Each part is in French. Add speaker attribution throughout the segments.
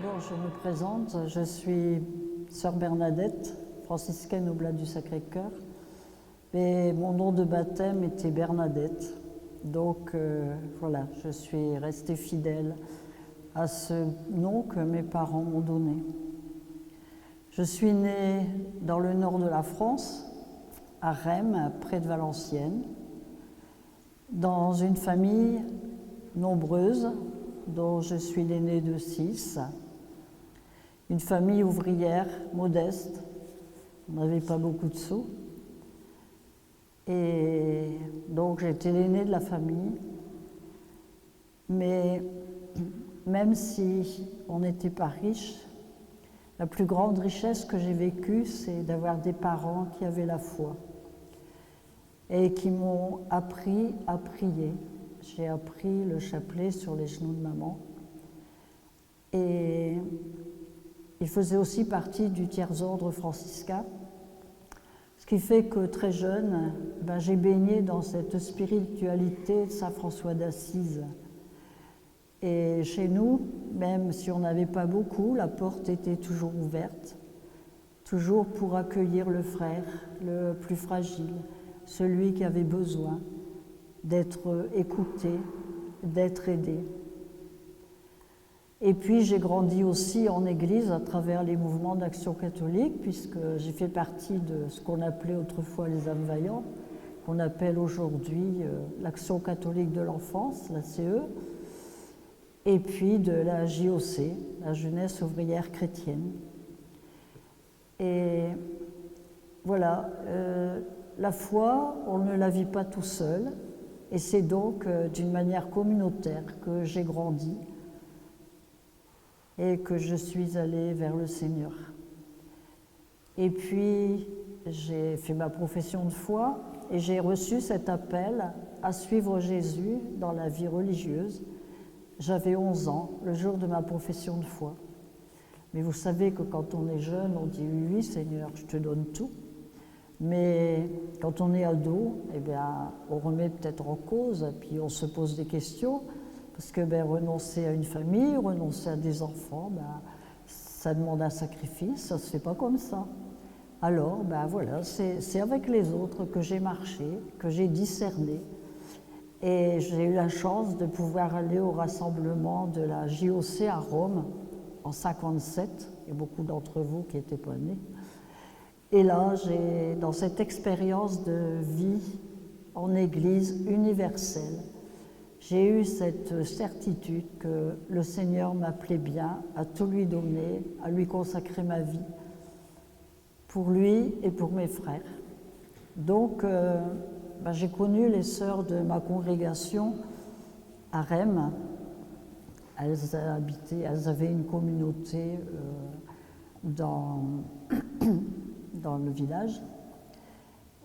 Speaker 1: D'abord, je me présente, je suis sœur Bernadette, franciscaine Oblat du Sacré-Cœur, et mon nom de baptême était Bernadette. Donc voilà, je suis restée fidèle à ce nom que mes parents m'ont donné. Je suis née dans le nord de la France, à Rheims, près de Valenciennes, dans une famille nombreuse, dont je suis l'aînée de 6, une famille ouvrière, modeste, on n'avait pas beaucoup de sous, et donc j'étais l'aînée de la famille, mais même si on n'était pas riche, la plus grande richesse que j'ai vécue, c'est d'avoir des parents qui avaient la foi et qui m'ont appris à prier. J'ai appris le chapelet sur les genoux de maman. Et il faisait aussi partie du tiers-ordre franciscain, ce qui fait que très jeune, j'ai baigné dans cette spiritualité de saint François d'Assise. Et chez nous, même si on n'avait pas beaucoup, la porte était toujours ouverte, toujours pour accueillir le frère, le plus fragile, celui qui avait besoin d'être écouté, d'être aidé. Et puis j'ai grandi aussi en église à travers les mouvements d'action catholique, puisque j'ai fait partie de ce qu'on appelait autrefois les âmes vaillantes, qu'on appelle aujourd'hui l'action catholique de l'enfance, la CE, et puis de la JOC, la jeunesse ouvrière chrétienne. Et voilà, la foi, on ne la vit pas tout seul, et c'est donc d'une manière communautaire que j'ai grandi et que je suis allée vers le Seigneur. Et puis, j'ai fait ma profession de foi et j'ai reçu cet appel à suivre Jésus dans la vie religieuse. J'avais 11 ans, le jour de ma profession de foi. Mais vous savez que quand on est jeune, on dit « Oui, Seigneur, je te donne tout ». Mais quand on est ado, on remet peut-être en cause, puis on se pose des questions, parce que renoncer à une famille, renoncer à des enfants, ça demande un sacrifice, ça ne se fait pas comme ça. Alors, voilà, c'est avec les autres que j'ai marché, que j'ai discerné, et j'ai eu la chance de pouvoir aller au rassemblement de la JOC à Rome en 1957, il y a beaucoup d'entre vous qui n'étaient pas nés. Et là, dans cette expérience de vie en Église universelle, j'ai eu cette certitude que le Seigneur m'appelait bien à tout lui donner, à lui consacrer ma vie, pour lui et pour mes frères. Donc, j'ai connu les sœurs de ma congrégation à Rheims. Elles avaient une communauté dans le village,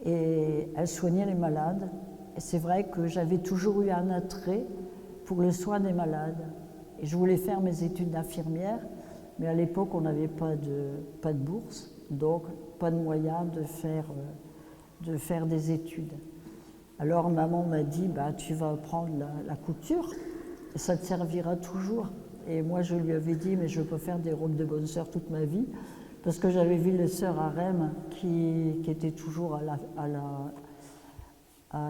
Speaker 1: et elles soignaient les malades. Et c'est vrai que j'avais toujours eu un attrait pour le soin des malades. Et je voulais faire mes études d'infirmière, mais à l'époque, on n'avait pas de bourse, donc pas de moyen de faire des études. Alors maman m'a dit, tu vas prendre la couture, et ça te servira toujours. Et moi, je lui avais dit, mais je peux faire des robes de bonne sœur toute ma vie, parce que j'avais vu les sœurs à Rheims qui étaient toujours à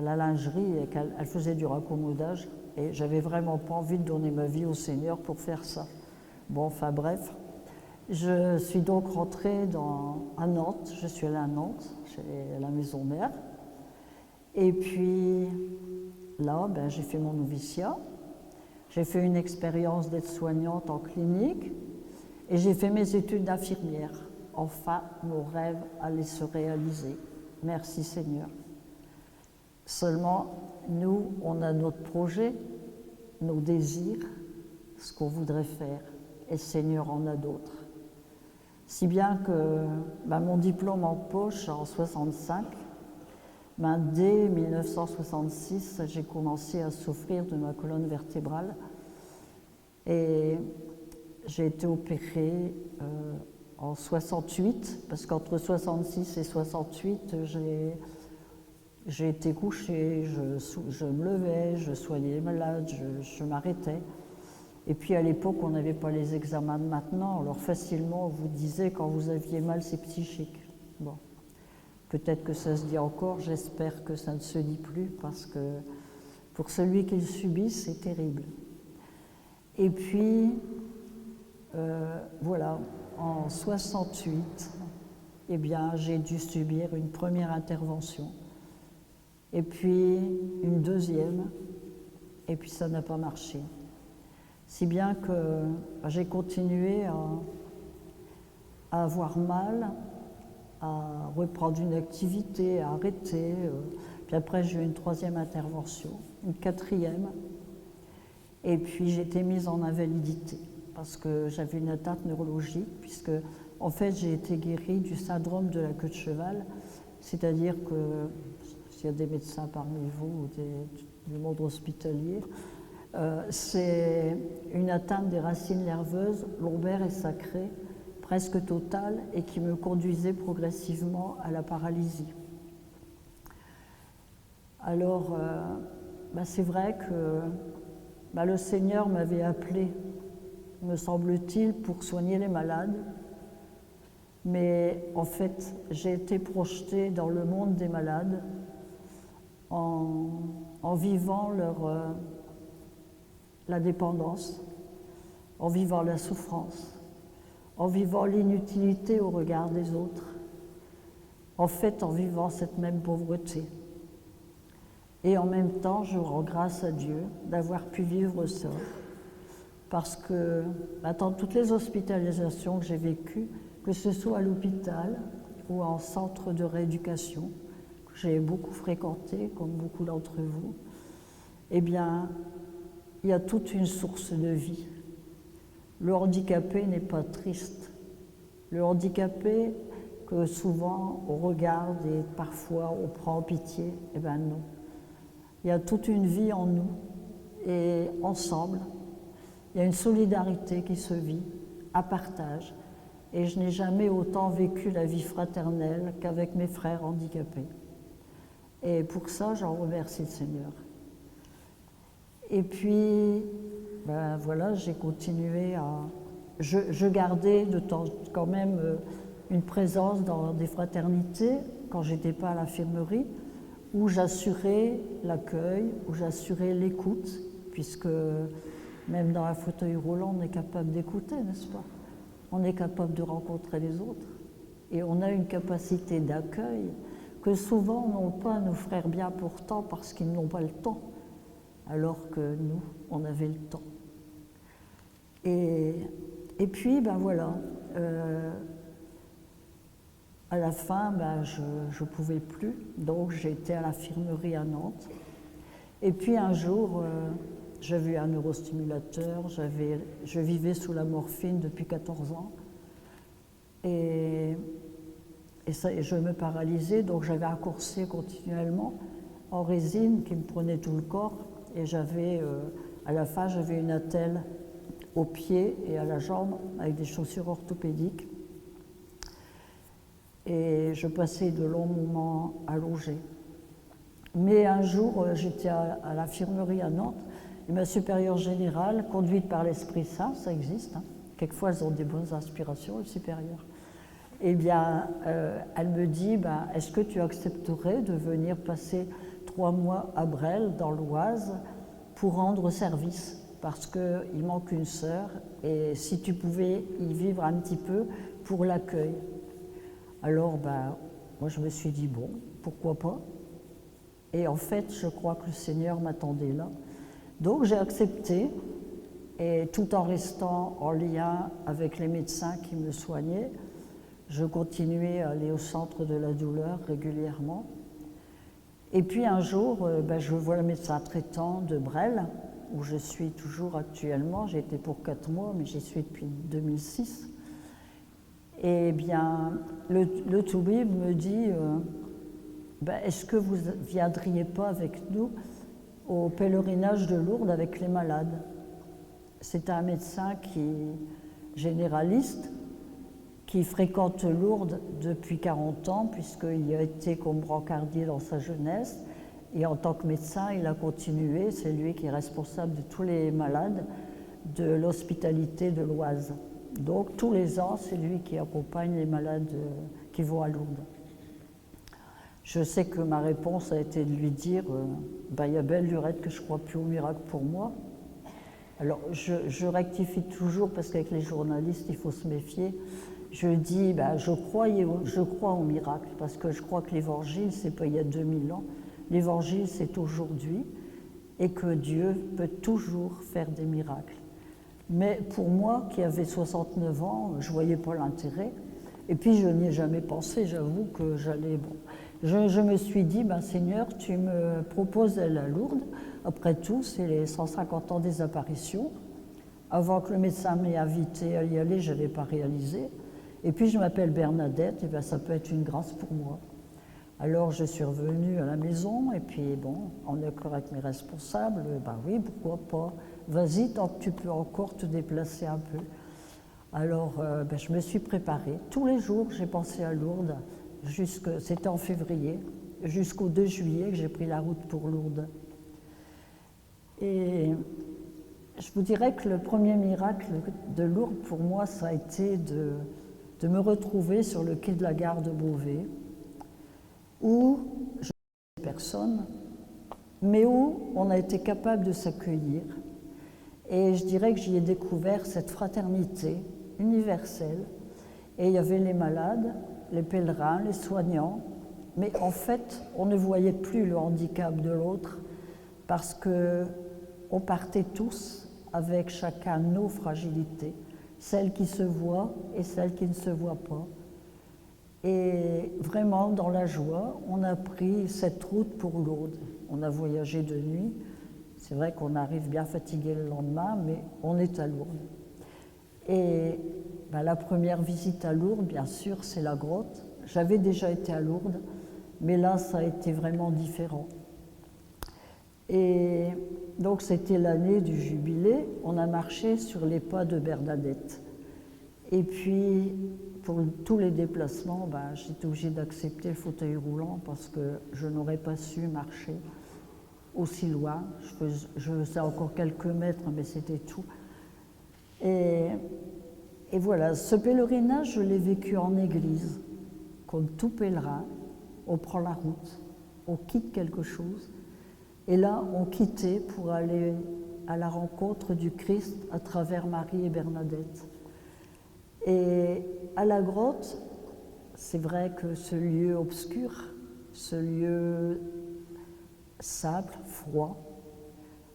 Speaker 1: la lingerie et qu'elles faisaient du raccommodage, et j'avais vraiment pas envie de donner ma vie au Seigneur pour faire ça. Bon, enfin bref, je suis donc rentrée à Nantes, je suis allée à Nantes, chez la maison mère, et puis là, j'ai fait mon noviciat, j'ai fait une expérience d'aide-soignante en clinique, et j'ai fait mes études d'infirmière. Enfin, mon rêve allait se réaliser. Merci Seigneur. Seulement, nous, on a notre projet, nos désirs, ce qu'on voudrait faire, et le Seigneur en a d'autres. Si bien que mon diplôme en poche en 1965, dès 1966, j'ai commencé à souffrir de ma colonne vertébrale, et j'ai été opérée en 68, parce qu'entre 66 et 68, j'ai été couchée, je me levais, je soignais les malades, je m'arrêtais. Et puis à l'époque, on n'avait pas les examens de maintenant, alors facilement on vous disait quand vous aviez mal, c'est psychique. Bon, peut-être que ça se dit encore, j'espère que ça ne se dit plus, parce que pour celui qui le subit, c'est terrible. Et puis, voilà, en 68, eh bien, j'ai dû subir une première intervention, et puis une deuxième, et puis ça n'a pas marché. Si bien que j'ai continué à avoir mal, à reprendre une activité, à arrêter. Puis après, j'ai eu une troisième intervention, une quatrième, et puis j'ai été mise en invalidité parce que j'avais une atteinte neurologique, puisque en fait j'ai été guérie du syndrome de la queue de cheval, c'est-à-dire que s'il y a des médecins parmi vous ou du monde hospitalier, c'est une atteinte des racines nerveuses lombaires et sacrées, presque totale, et qui me conduisait progressivement à la paralysie. Alors, c'est vrai que le Seigneur m'avait appelé, me semble-t-il, pour soigner les malades, mais en fait, j'ai été projetée dans le monde des malades en vivant la dépendance, en vivant la souffrance, en vivant l'inutilité au regard des autres, en fait en vivant cette même pauvreté. Et en même temps, je rends grâce à Dieu d'avoir pu vivre ça, parce que dans toutes les hospitalisations que j'ai vécues, que ce soit à l'hôpital ou en centre de rééducation, que j'ai beaucoup fréquenté, comme beaucoup d'entre vous, eh bien, il y a toute une source de vie. Le handicapé n'est pas triste. Le handicapé, que souvent on regarde et parfois on prend en pitié, eh bien non. Il y a toute une vie en nous, et ensemble, il y a une solidarité qui se vit, à partage, et je n'ai jamais autant vécu la vie fraternelle qu'avec mes frères handicapés. Et pour ça, j'en remercie le Seigneur. Et puis, voilà, j'ai continué à... Je gardais de temps quand même une présence dans des fraternités quand j'étais pas à l'infirmerie, où j'assurais l'accueil, où j'assurais l'écoute, puisque même dans un fauteuil roulant, on est capable d'écouter, n'est-ce pas? On est capable de rencontrer les autres. Et on a une capacité d'accueil que souvent n'ont pas nos frères bien portants parce qu'ils n'ont pas le temps, alors que nous, on avait le temps. Et puis, voilà, à la fin, je ne pouvais plus, donc j'étais à l'infirmerie à Nantes. Et puis un jour, j'avais un neurostimulateur, je vivais sous la morphine depuis 14 ans, et je me paralysais, donc j'avais un corset continuellement en résine qui me prenait tout le corps, et à la fin, j'avais une attelle aux pieds et à la jambe avec des chaussures orthopédiques. Et je passais de longs moments allongés. Mais un jour, j'étais à l'infirmerie à Nantes, et ma supérieure générale, conduite par l'Esprit Saint, ça existe, quelquefois elles ont des bonnes inspirations, les supérieures, eh bien, elle me dit, est-ce que tu accepterais de venir passer 3 mois à Bresles, dans l'Oise, pour rendre service, parce qu'il manque une sœur, et si tu pouvais y vivre un petit peu pour l'accueil. Alors, moi je me suis dit, bon, pourquoi pas? Et en fait, je crois que le Seigneur m'attendait là. Donc j'ai accepté, et tout en restant en lien avec les médecins qui me soignaient, je continuais à aller au centre de la douleur régulièrement. Et puis un jour, je vois le médecin traitant de Bresles, où je suis toujours actuellement. J'ai été pour 4 mois, mais j'y suis depuis 2006. Et bien, le toubib me dit, est-ce que vous ne viendriez pas avec nous au pèlerinage de Lourdes avec les malades? C'est un médecin généraliste, qui fréquente Lourdes depuis 40 ans, puisqu'il a été comme brancardier dans sa jeunesse, et en tant que médecin, il a continué, c'est lui qui est responsable de tous les malades de l'hospitalité de l'Oise. Donc tous les ans, c'est lui qui accompagne les malades qui vont à Lourdes. Je sais que ma réponse a été de lui dire il y a belle lurette que je ne crois plus au miracle pour moi. Alors je rectifie toujours parce qu'avec les journalistes, il faut se méfier. Je dis je crois au miracle parce que je crois que l'évangile, c'est pas il y a 2000 ans. L'évangile, c'est aujourd'hui et que Dieu peut toujours faire des miracles. Mais pour moi, qui avait 69 ans, je ne voyais pas l'intérêt. Et puis, je n'y ai jamais pensé, j'avoue que j'allais... Bon. Je me suis dit, Seigneur, tu me proposes d'aller à Lourdes. Après tout, c'est les 150 ans des apparitions. Avant que le médecin m'ait invité à y aller, je n'avais pas réalisé. Et puis, je m'appelle Bernadette, et ça peut être une grâce pour moi. Alors, je suis revenue à la maison, et puis, en accord avec mes responsables, oui, pourquoi pas. Vas-y, tant que tu peux encore te déplacer un peu. Alors, je me suis préparée. Tous les jours, j'ai pensé à Lourdes. C'était en février, jusqu'au 2 juillet que j'ai pris la route pour Lourdes. Et je vous dirais que le premier miracle de Lourdes, pour moi, ça a été de me retrouver sur le quai de la gare de Beauvais, où je ne connaissais personne, mais où on a été capable de s'accueillir. Et je dirais que j'y ai découvert cette fraternité universelle. Et il y avait les malades, les pèlerins, les soignants. Mais en fait, on ne voyait plus le handicap de l'autre parce qu'on partait tous avec chacun nos fragilités, celles qui se voient et celles qui ne se voient pas. Et vraiment, dans la joie, on a pris cette route pour Lourdes. On a voyagé de nuit. C'est vrai qu'on arrive bien fatigué le lendemain, mais on est à Lourdes. Et la première visite à Lourdes, bien sûr, c'est la grotte. J'avais déjà été à Lourdes, mais là, ça a été vraiment différent. Et donc, c'était l'année du jubilé. On a marché sur les pas de Bernadette. Et puis, pour tous les déplacements, j'étais obligée d'accepter le fauteuil roulant parce que je n'aurais pas su marcher aussi loin. Je faisais encore quelques mètres, mais c'était tout. Et voilà, ce pèlerinage, je l'ai vécu en église, comme tout pèlerin. On prend la route, on quitte quelque chose, et là, on quittait pour aller à la rencontre du Christ à travers Marie et Bernadette. Et à la grotte, c'est vrai que ce lieu obscur, ce lieu sable, froid,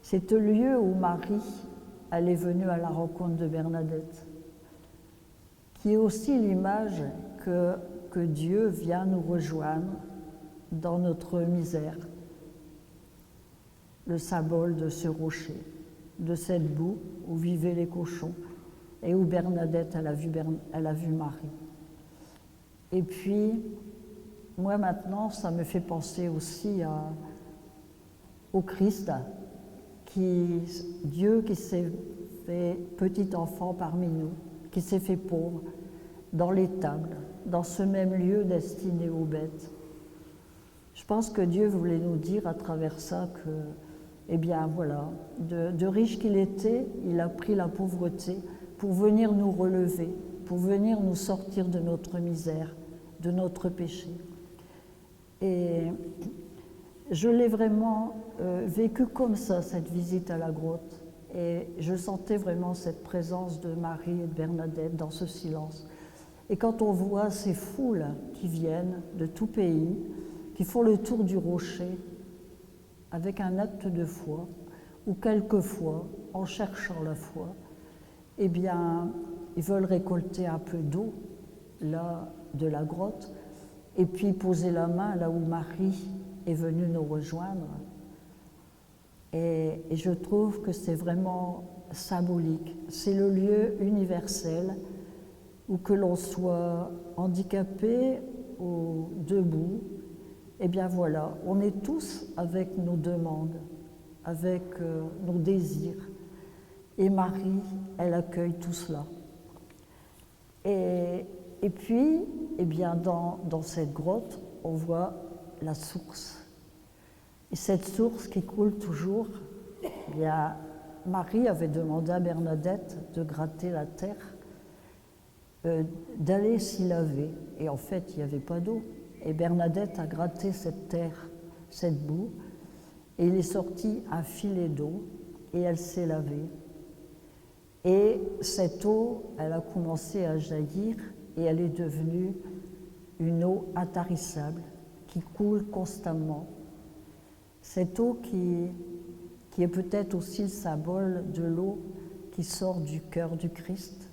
Speaker 1: c'est le lieu où Marie, elle est venue à la rencontre de Bernadette, qui est aussi l'image que Dieu vient nous rejoindre dans notre misère, le symbole de ce rocher, de cette boue où vivaient les cochons et où Bernadette, elle a vu Marie. Et puis, moi maintenant, ça me fait penser aussi au Christ, Dieu qui s'est fait petit enfant parmi nous, qui s'est fait pauvre dans l'étable, dans ce même lieu destiné aux bêtes. Je pense que Dieu voulait nous dire à travers ça que, de riche qu'il était, il a pris la pauvreté pour venir nous relever, pour venir nous sortir de notre misère, de notre péché. Et je l'ai vraiment vécu comme ça, cette visite à la grotte. Et je sentais vraiment cette présence de Marie et de Bernadette dans ce silence. Et quand on voit ces foules qui viennent de tout pays, qui font le tour du rocher avec un acte de foi, ou quelquefois, en cherchant la foi, ils veulent récolter un peu d'eau, là, de la grotte, et puis poser la main là où Marie est venue nous rejoindre. Et je trouve que c'est vraiment symbolique. C'est le lieu universel où que l'on soit handicapé ou debout, on est tous avec nos demandes, avec nos désirs. Et Marie, elle accueille tout cela. Et puis, dans cette grotte, on voit la source. Et cette source qui coule toujours, Marie avait demandé à Bernadette de gratter la terre, d'aller s'y laver. Et en fait, il n'y avait pas d'eau. Et Bernadette a gratté cette terre, cette boue, et il est sorti un filet d'eau, et elle s'est lavée. Et cette eau, elle a commencé à jaillir, et elle est devenue une eau intarissable, qui coule constamment. Cette eau qui est peut-être aussi le symbole de l'eau qui sort du cœur du Christ,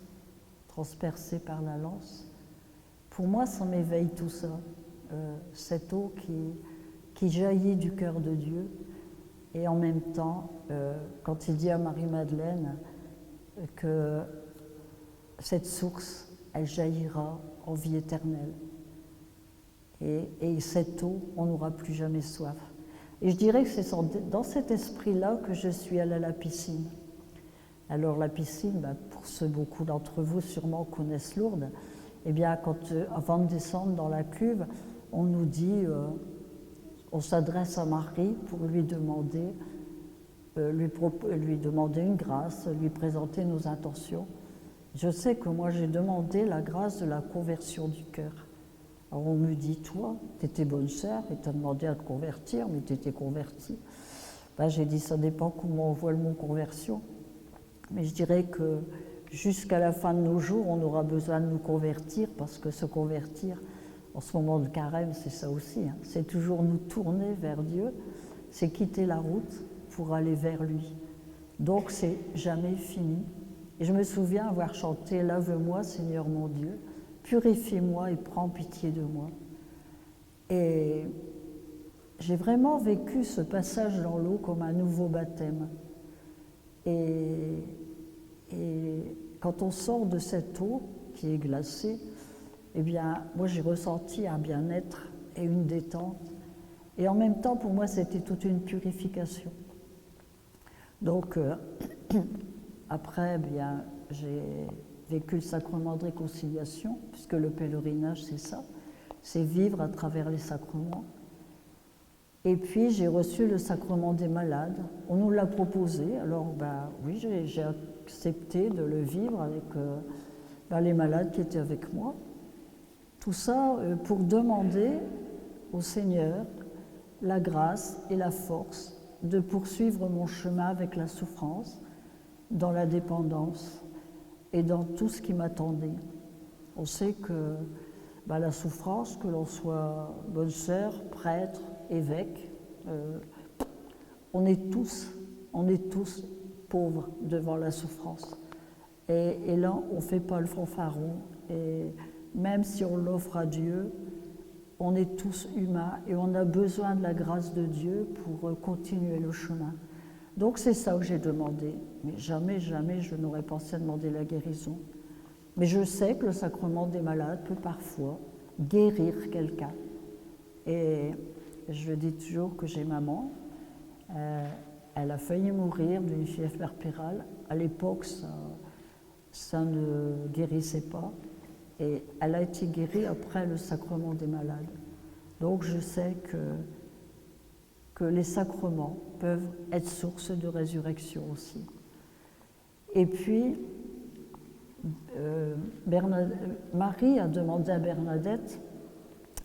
Speaker 1: transpercée par la lance. Pour moi, ça m'éveille tout ça, cette eau qui jaillit du cœur de Dieu. Et en même temps, quand il dit à Marie-Madeleine que cette source, elle jaillira en vie éternelle. Et cette eau, on n'aura plus jamais soif. Et je dirais que c'est dans cet esprit-là que je suis allée à la piscine. Alors la piscine, pour ceux, beaucoup d'entre vous sûrement connaissent Lourdes, eh bien avant de descendre dans la cuve, on nous dit, on s'adresse à Marie pour lui demander une grâce, lui présenter nos intentions. Je sais que moi j'ai demandé la grâce de la conversion du cœur. Alors on me dit, toi, tu étais bonne sœur et tu as demandé à te convertir, mais tu étais convertie. J'ai dit, ça dépend comment on voit le mot conversion. Mais je dirais que jusqu'à la fin de nos jours, on aura besoin de nous convertir, parce que se convertir, en ce moment de carême, c'est ça aussi. C'est toujours nous tourner vers Dieu, c'est quitter la route pour aller vers lui. Donc c'est jamais fini. Et je me souviens avoir chanté « Lave-moi, Seigneur mon Dieu ». Purifie-moi et prends pitié de moi. Et j'ai vraiment vécu ce passage dans l'eau comme un nouveau baptême. Et quand on sort de cette eau qui est glacée, eh bien, moi j'ai ressenti un bien-être et une détente. Et en même temps, pour moi, c'était toute une purification. Donc, après, bien, j'ai vécu le sacrement de réconciliation, puisque le pèlerinage, c'est ça, c'est vivre à travers les sacrements. Et puis, j'ai reçu le sacrement des malades. On nous l'a proposé, alors oui, j'ai accepté de le vivre avec les malades qui étaient avec moi. Tout ça pour demander au Seigneur la grâce et la force de poursuivre mon chemin avec la souffrance, dans la dépendance, et dans tout ce qui m'attendait. On sait que la souffrance, que l'on soit bonne sœur, prêtre, évêque, on est tous pauvres devant la souffrance. Et là, on ne fait pas le fanfaron. Et même si on l'offre à Dieu, on est tous humains et on a besoin de la grâce de Dieu pour continuer le chemin. Donc c'est ça que j'ai demandé, mais jamais je n'aurais pensé à demander la guérison. Mais je sais que le sacrement des malades peut parfois guérir quelqu'un. Et je dis toujours que j'ai maman, elle a failli mourir d'une fièvre puerpérale. À l'époque, ça ne guérissait pas. Et elle a été guérie après le sacrement des malades. Donc je sais que les sacrements peuvent être source de résurrection aussi. Et puis, Marie a demandé à Bernadette,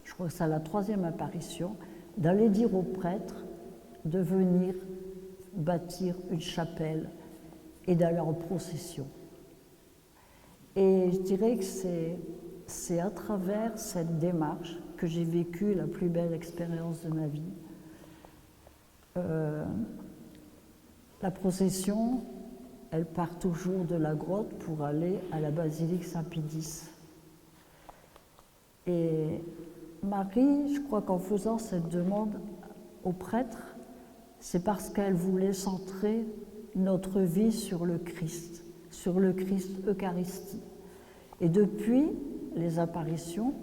Speaker 1: je crois que c'est à la 3e apparition, d'aller dire aux prêtres de venir bâtir une chapelle et d'aller en procession. Et je dirais que c'est à travers cette démarche que j'ai vécu la plus belle expérience de ma vie. La procession, elle part toujours de la grotte pour aller à la basilique Saint-Pédis. Et Marie, je crois qu'en faisant cette demande au prêtre, c'est parce qu'elle voulait centrer notre vie sur le Christ Eucharistie. Et depuis les apparitions,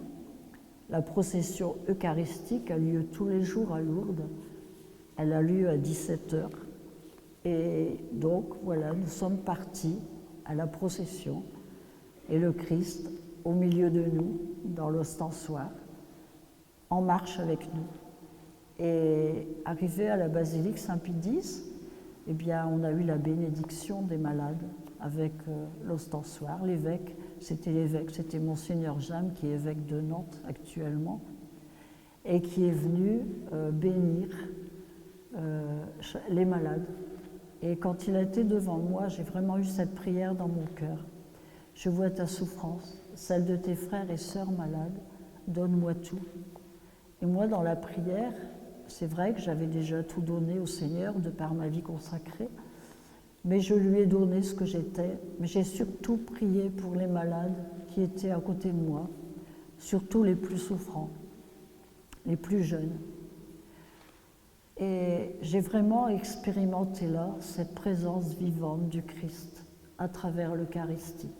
Speaker 1: la procession eucharistique a lieu tous les jours à Lourdes. Elle a lieu à 17h. Et donc, voilà, nous sommes partis à la procession et le Christ au milieu de nous, dans l'ostensoir, en marche avec nous. Et arrivé à la basilique Saint-Pédis, eh bien, on a eu la bénédiction des malades avec l'ostensoir. L'évêque, c'était Monseigneur Jam, qui est évêque de Nantes actuellement, et qui est venu bénir les malades. Et quand il a été devant moi, j'ai vraiment eu cette prière dans mon cœur. Je vois ta souffrance, celle de tes frères et sœurs malades, donne-moi tout. Et moi, dans la prière, c'est vrai que j'avais déjà tout donné au Seigneur de par ma vie consacrée, mais je lui ai donné ce que j'étais. Mais j'ai surtout prié pour les malades qui étaient à côté de moi, surtout les plus souffrants, les plus jeunes. Et j'ai vraiment expérimenté là cette présence vivante du Christ à travers l'Eucharistie.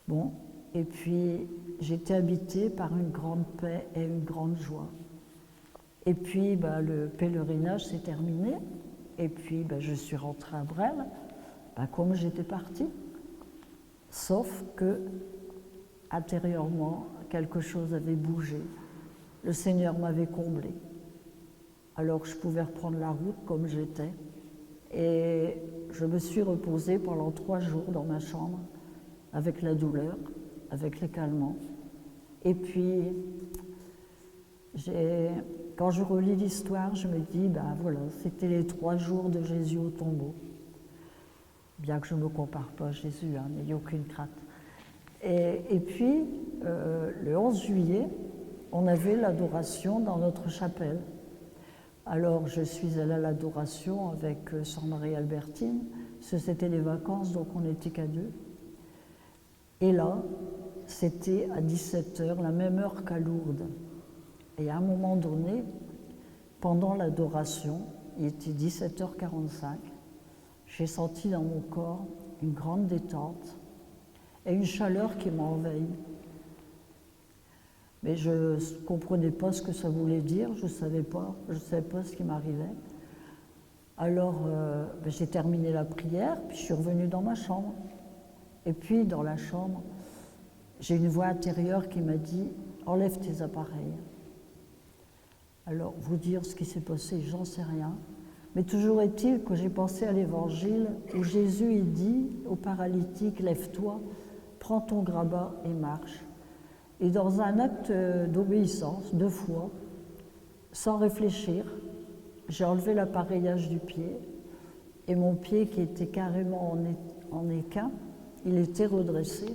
Speaker 1: Bon, et puis j'étais habitée par une grande paix et une grande joie. Et puis le pèlerinage s'est terminé, et puis je suis rentrée à Bresles, comme j'étais partie, sauf que intérieurement, quelque chose avait bougé. Le Seigneur m'avait comblée. Alors je pouvais reprendre la route comme j'étais. Et je me suis reposée pendant 3 jours dans ma chambre, avec la douleur, avec les calmants. Et puis, quand je relis l'histoire, je me dis, voilà, c'était les 3 jours de Jésus au tombeau. Bien que je ne me compare pas à Jésus, n'ayez aucune crainte. Et puis, le 11 juillet, on avait l'adoration dans notre chapelle. Alors, je suis allée à l'adoration avec Sœur Marie-Albertine. C'était les vacances, donc on n'était qu'à 2. Et là, c'était à 17h, la même heure qu'à Lourdes. Et à un moment donné, pendant l'adoration, il était 17h45, j'ai senti dans mon corps une grande détente et une chaleur qui m'a envahie. Mais je ne comprenais pas ce que ça voulait dire, je ne savais pas ce qui m'arrivait. Alors j'ai terminé la prière, puis je suis revenue dans ma chambre. Et puis dans la chambre, j'ai une voix intérieure qui m'a dit « Enlève tes appareils ». Alors vous dire ce qui s'est passé, j'en sais rien. Mais toujours est-il que j'ai pensé à l'évangile où Jésus il dit au paralytique « Lève-toi, prends ton grabat et marche ». Et dans un acte d'obéissance, de foi, sans réfléchir, j'ai enlevé l'appareillage du pied et mon pied qui était carrément en équin, il était redressé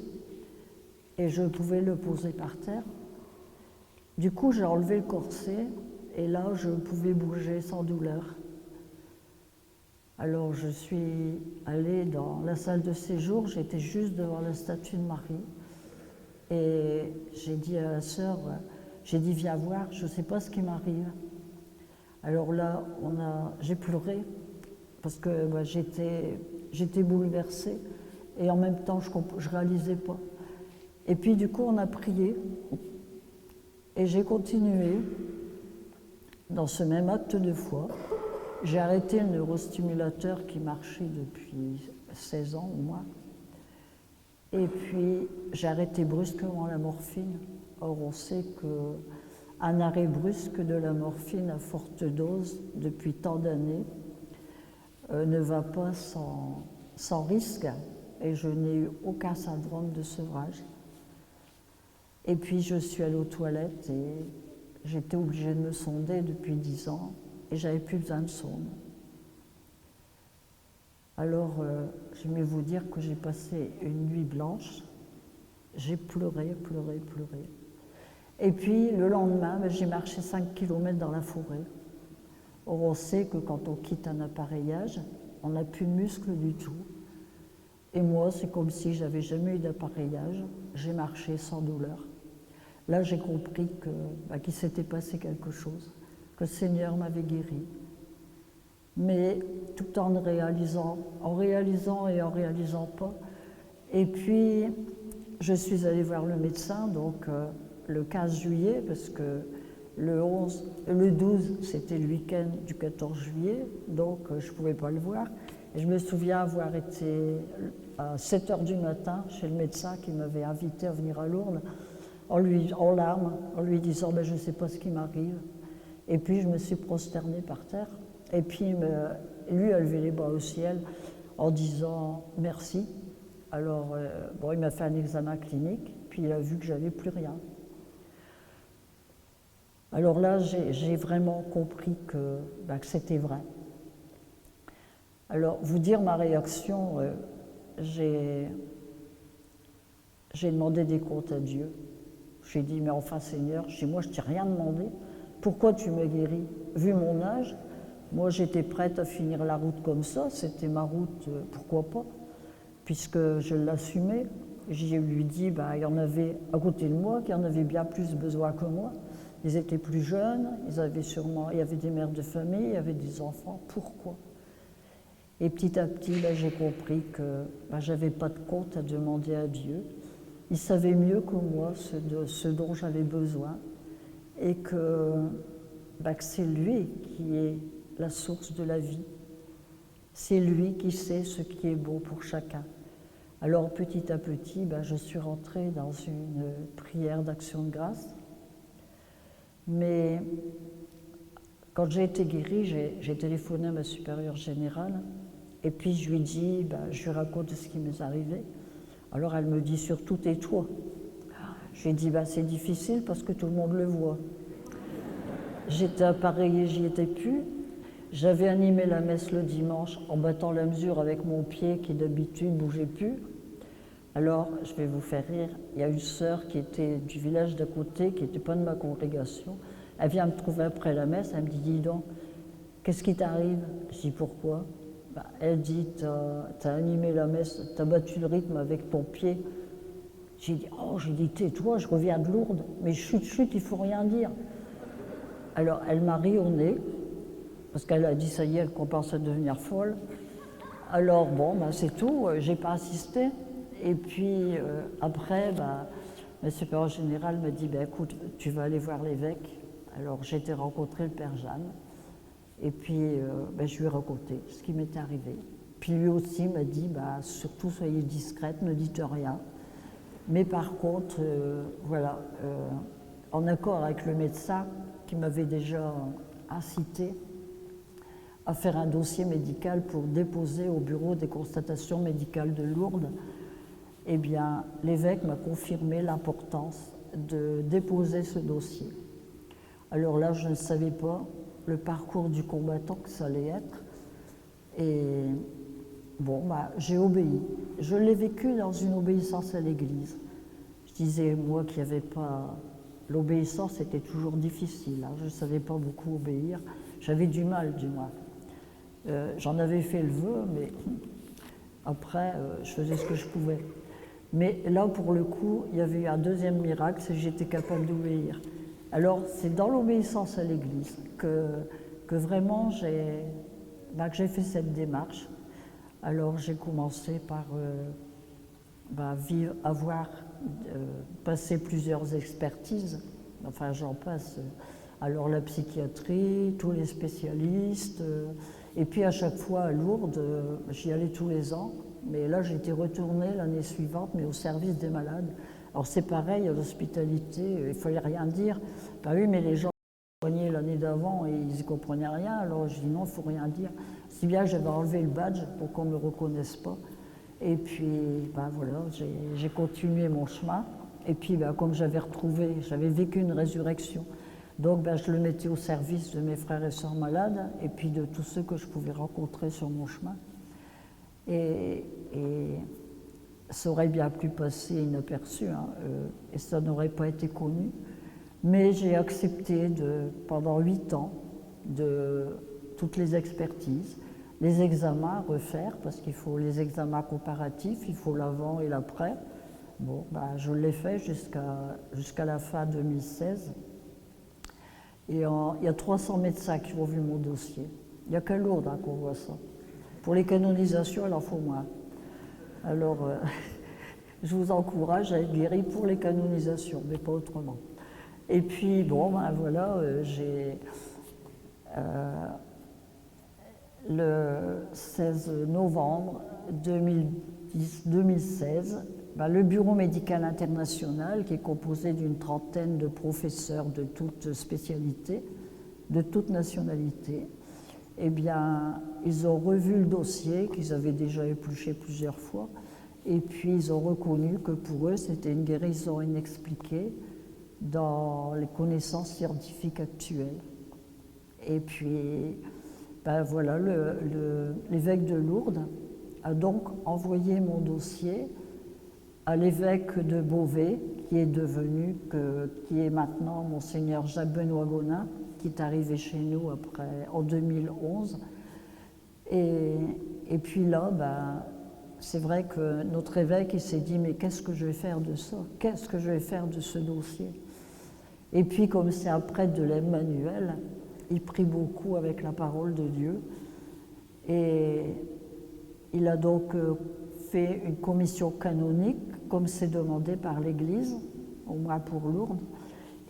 Speaker 1: et je pouvais le poser par terre. Du coup, j'ai enlevé le corset et là, je pouvais bouger sans douleur. Alors, je suis allée dans la salle de séjour, j'étais juste devant la statue de Marie. Et j'ai dit à la sœur, viens voir, je ne sais pas ce qui m'arrive. Alors là, j'ai pleuré parce que j'étais bouleversée et en même temps, je ne réalisais pas. Et puis du coup, on a prié et j'ai continué dans ce même acte de foi. J'ai arrêté le neurostimulateur qui marchait depuis 16 ans au moins. Et puis, j'ai arrêté brusquement la morphine. Or, on sait qu'un arrêt brusque de la morphine à forte dose, depuis tant d'années, ne va pas sans risque. Et je n'ai eu aucun syndrome de sevrage. Et puis, je suis allée aux toilettes et j'étais obligée de me sonder depuis 10 ans. Et j'avais plus besoin de sonde. Alors, je vais vous dire que j'ai passé une nuit blanche. J'ai pleuré. Et puis, le lendemain, j'ai marché 5 km dans la forêt. Or, on sait que quand on quitte un appareillage, on n'a plus de muscles du tout. Et moi, c'est comme si j'avais jamais eu d'appareillage. J'ai marché sans douleur. Là, j'ai compris qu'il s'était passé quelque chose, que le Seigneur m'avait guéri. Mais tout en réalisant et en réalisant pas. Et puis, je suis allée voir le médecin, donc le 15 juillet, parce que le 12, c'était le week-end du 14 juillet, donc je ne pouvais pas le voir. Et je me souviens avoir été à 7h du matin chez le médecin qui m'avait invité à venir à Lourdes, en larmes, en lui disant je ne sais pas ce qui m'arrive. Et puis, je me suis prosternée par terre. Et puis lui a levé les bras au ciel en disant merci. Alors, bon, il m'a fait un examen clinique, puis il a vu que j'avais plus rien. Alors là, j'ai vraiment compris que c'était vrai. Alors, vous dire ma réaction, j'ai demandé des comptes à Dieu. J'ai dit, mais enfin Seigneur, moi je t'ai rien demandé. Pourquoi tu me guéris? Vu mon âge, moi j'étais prête à finir la route comme ça, c'était ma route, pourquoi pas? Puisque je l'assumais. J'ai lui dit, il y en avait à côté de moi qui en avaient bien plus besoin que moi. Ils étaient plus jeunes, il y avait des mères de famille, il y avait des enfants, pourquoi? Et petit à petit, j'ai compris que j'avais pas de compte à demander à Dieu. Il savait mieux que moi ce dont j'avais besoin et que c'est lui qui est la source de la vie. C'est lui qui sait ce qui est bon pour chacun. Alors petit à petit, je suis rentrée dans une prière d'action de grâce. Mais quand j'ai été guérie, j'ai téléphoné à ma supérieure générale et puis je lui ai dit, je lui raconte ce qui m'est arrivé. Alors elle me dit surtout tais-toi. Je lui ai dit c'est difficile parce que tout le monde le voit. J'étais appareillée, j'y étais plus. J'avais animé la messe le dimanche en battant la mesure avec mon pied qui d'habitude ne bougeait plus. Alors, je vais vous faire rire, il y a une sœur qui était du village d'à côté, qui n'était pas de ma congrégation. Elle vient me trouver après la messe, elle me dit, dis donc, qu'est-ce qui t'arrive? Je dis, pourquoi? Elle dit, t'as animé la messe, t'as battu le rythme avec ton pied. J'ai dit, tais-toi, je reviens de Lourdes, mais chut, il faut rien dire. Alors, elle m'a ri au nez, parce qu'elle a dit, ça y est, elle commence à devenir folle. Alors, bon, c'est tout, j'ai pas insisté. Et puis après, ma supérieure générale m'a dit, écoute, tu vas aller voir l'évêque. Alors j'ai été rencontrer le père Jeanne. Et puis je lui ai raconté ce qui m'était arrivé. Puis lui aussi m'a dit, surtout soyez discrète, ne dites rien. Mais par contre, en accord avec le médecin qui m'avait déjà incité à faire un dossier médical pour déposer au bureau des constatations médicales de Lourdes, eh bien, l'évêque m'a confirmé l'importance de déposer ce dossier. Alors là, je ne savais pas le parcours du combattant que ça allait être. Et bon, j'ai obéi. Je l'ai vécu dans une obéissance à l'Église. Je disais, moi, qu'il n'y avait pas... L'obéissance était toujours difficile. Je ne savais pas beaucoup obéir. J'avais du mal, du moins. J'en avais fait le vœu, mais après, je faisais ce que je pouvais. Mais là, pour le coup, il y avait eu un deuxième miracle, c'est que j'étais capable d'obéir. Alors, c'est dans l'obéissance à l'Église que vraiment que j'ai fait cette démarche. Alors, j'ai commencé par avoir passé plusieurs expertises. Enfin, j'en passe. Alors, la psychiatrie, tous les spécialistes. Et puis, à chaque fois, à Lourdes, j'y allais tous les ans. Mais là, j'étais retournée l'année suivante, mais au service des malades. Alors c'est pareil, à l'hospitalité, il ne fallait rien dire. Oui, mais les gens soignaient l'année d'avant et ils n'y comprenaient rien. Alors je dis non, il ne faut rien dire. Si bien j'avais enlevé le badge pour qu'on ne me reconnaisse pas. Et puis, voilà, j'ai continué mon chemin. Et puis, comme j'avais vécu une résurrection, donc je le mettais au service de mes frères et sœurs malades et puis de tous ceux que je pouvais rencontrer sur mon chemin. Et ça aurait bien pu passer inaperçu, et ça n'aurait pas été connu. Mais j'ai accepté pendant 8 ans de toutes les expertises, les examens à refaire, parce qu'il faut les examens comparatifs, il faut l'avant et l'après. Bon, je l'ai fait jusqu'à la fin 2016. Et il y a 300 médecins qui ont vu mon dossier. Il n'y a qu'à Lourdes qu'on voit ça. Pour les canonisations, il en faut moins. Alors, je vous encourage à être guéri pour les canonisations, mais pas autrement. Et puis, voilà, j'ai... le 16 novembre 2016, le Bureau médical international, qui est composé d'une trentaine de professeurs de toutes spécialités, de toutes nationalités, eh bien, ils ont revu le dossier qu'ils avaient déjà épluché plusieurs fois, et puis ils ont reconnu que pour eux, c'était une guérison inexpliquée dans les connaissances scientifiques actuelles. Et puis, ben voilà, l'évêque de Lourdes a donc envoyé mon dossier à l'évêque de Beauvais, qui est maintenant Monseigneur Jacques-Benoît Gonin, qui est arrivé chez nous en 2011. Et puis là, ben, c'est vrai que notre évêque, il s'est dit, mais qu'est-ce que je vais faire de ça? Qu'est-ce que je vais faire de ce dossier? Et puis, comme c'est un prêtre de l'Emmanuel, il prie beaucoup avec la parole de Dieu. Et il a donc fait une commission canonique, comme c'est demandé par l'Église, au moins pour Lourdes.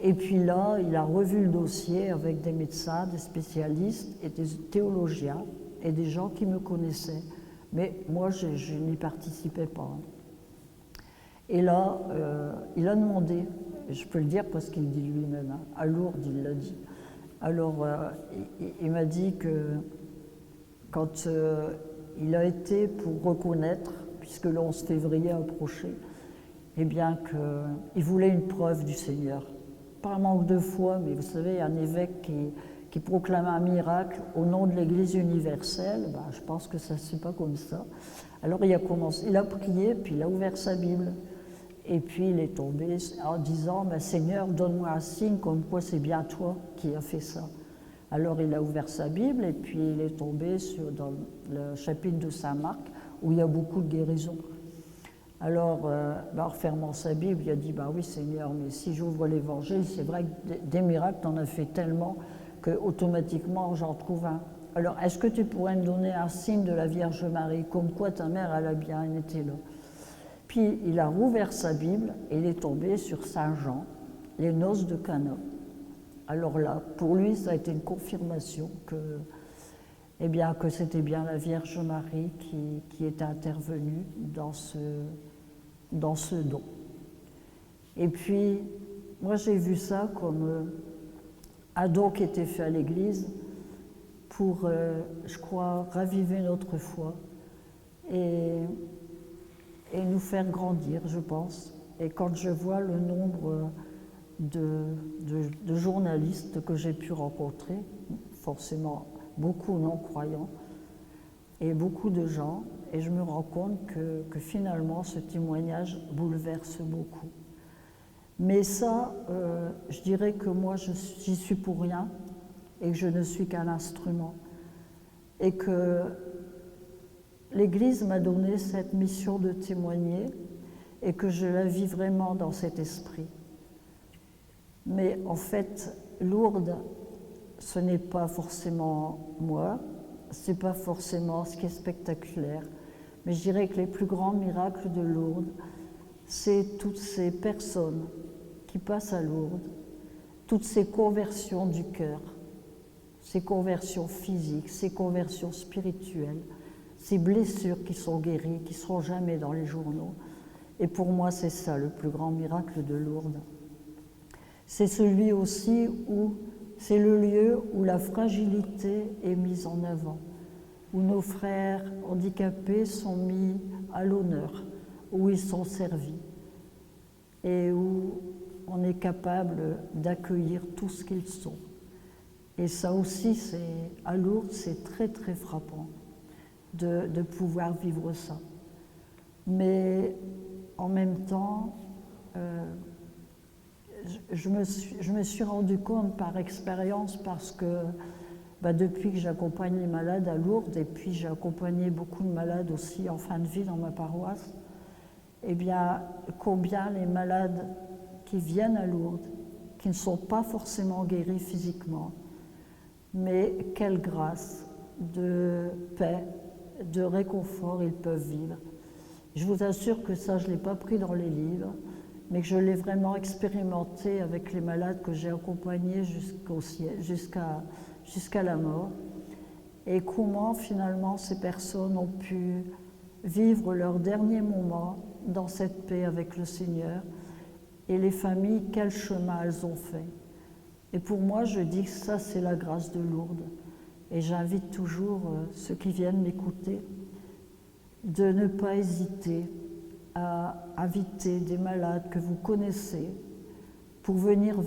Speaker 1: Et puis là, il a revu le dossier avec des médecins, des spécialistes et des théologiens et des gens qui me connaissaient. Mais moi, je n'y participais pas. Et là, il a demandé, je peux le dire parce qu'il dit lui-même, hein, à Lourdes, il l'a dit. Alors, il m'a dit que quand il a été pour reconnaître, puisque le 11 février approchait, eh bien qu'il voulait une preuve du Seigneur. Pas un manque de foi, mais vous savez, un évêque qui proclame un miracle au nom de l'Église universelle, ben, je pense que ça ne se fait pas comme ça. Alors il a prié, puis il a ouvert sa Bible. Et puis il est tombé en disant, ben, Seigneur, donne-moi un signe comme quoi c'est bien toi qui as fait ça. Alors il a ouvert sa Bible et puis il est tombé dans le chapitre de Saint Marc où il y a beaucoup de guérisons. Alors, en refermant sa Bible, il a dit, bah oui Seigneur, mais si j'ouvre l'Évangile, c'est vrai que des miracles, t'en as fait tellement que automatiquement j'en trouve un. Alors, est-ce que tu pourrais me donner un signe de la Vierge Marie, comme quoi ta mère, elle a bien été là? Puis il a rouvert sa Bible et il est tombé sur Saint Jean, les noces de Cana. Alors là, pour lui, ça a été une confirmation que c'était bien la Vierge Marie qui était intervenue dans ce don. Et puis, moi j'ai vu ça comme un don qui était fait à l'Église pour, je crois, raviver notre foi et nous faire grandir, je pense. Et quand je vois le nombre de journalistes que j'ai pu rencontrer, forcément beaucoup non-croyants, et beaucoup de gens, et je me rends compte que finalement ce témoignage bouleverse beaucoup. Mais ça, je dirais que moi j'y suis pour rien, et que je ne suis qu'un instrument, et que l'Église m'a donné cette mission de témoigner, et que je la vis vraiment dans cet esprit. Mais en fait, Lourdes, ce n'est pas forcément moi, ce n'est pas forcément ce qui est spectaculaire, mais je dirais que les plus grands miracles de Lourdes, c'est toutes ces personnes qui passent à Lourdes, toutes ces conversions du cœur, ces conversions physiques, ces conversions spirituelles, ces blessures qui sont guéries, qui ne seront jamais dans les journaux. Et pour moi, c'est ça le plus grand miracle de Lourdes. C'est celui aussi où c'est le lieu où la fragilité est mise en avant, où nos frères handicapés sont mis à l'honneur, où ils sont servis et où on est capable d'accueillir tout ce qu'ils sont. Et ça aussi, à Lourdes, c'est très très frappant de pouvoir vivre ça. Mais en même temps, je me suis rendu compte par expérience parce que depuis que j'accompagne les malades à Lourdes et puis j'ai accompagné beaucoup de malades aussi en fin de vie dans ma paroisse, eh bien combien les malades qui viennent à Lourdes, qui ne sont pas forcément guéris physiquement, mais quelle grâce de paix, de réconfort ils peuvent vivre. Je vous assure que ça, je ne l'ai pas pris dans les livres, mais que je l'ai vraiment expérimenté avec les malades que j'ai accompagnés jusqu'à la mort. Et comment finalement ces personnes ont pu vivre leurs derniers moments dans cette paix avec le Seigneur, et les familles, quel chemin elles ont fait. Et pour moi, je dis que ça, c'est la grâce de Lourdes. Et j'invite toujours ceux qui viennent m'écouter de ne pas hésiter à inviter des malades que vous connaissez pour venir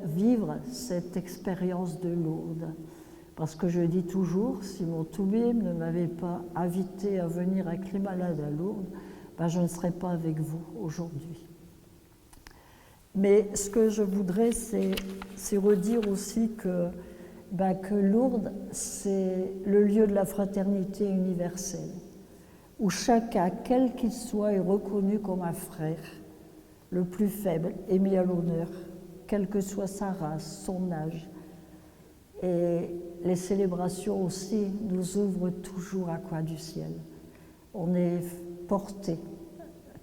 Speaker 1: vivre cette expérience de Lourdes. Parce que je dis toujours, si mon Toubib ne m'avait pas invité à venir avec les malades à Lourdes, ben je ne serais pas avec vous aujourd'hui. Mais ce que je voudrais, c'est redire aussi que Lourdes, c'est le lieu de la fraternité universelle, où chacun, quel qu'il soit, est reconnu comme un frère, le plus faible est mis à l'honneur, quelle que soit sa race, son âge. Et les célébrations aussi nous ouvrent toujours un coin du ciel. On est porté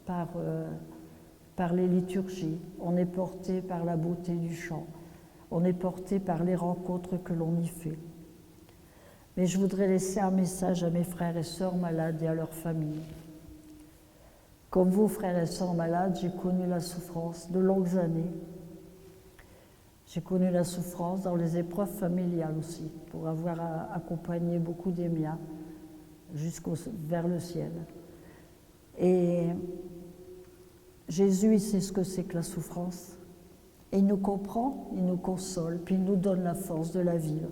Speaker 1: par les liturgies, on est porté par la beauté du chant, on est porté par les rencontres que l'on y fait. Mais je voudrais laisser un message à mes frères et sœurs malades et à leurs familles. Comme vous, frères et sœurs malades, j'ai connu la souffrance de longues années. J'ai connu la souffrance dans les épreuves familiales aussi, pour avoir accompagné beaucoup des miens vers le ciel. Et Jésus, il sait ce que c'est que la souffrance. Et il nous comprend, il nous console, puis il nous donne la force de la vivre.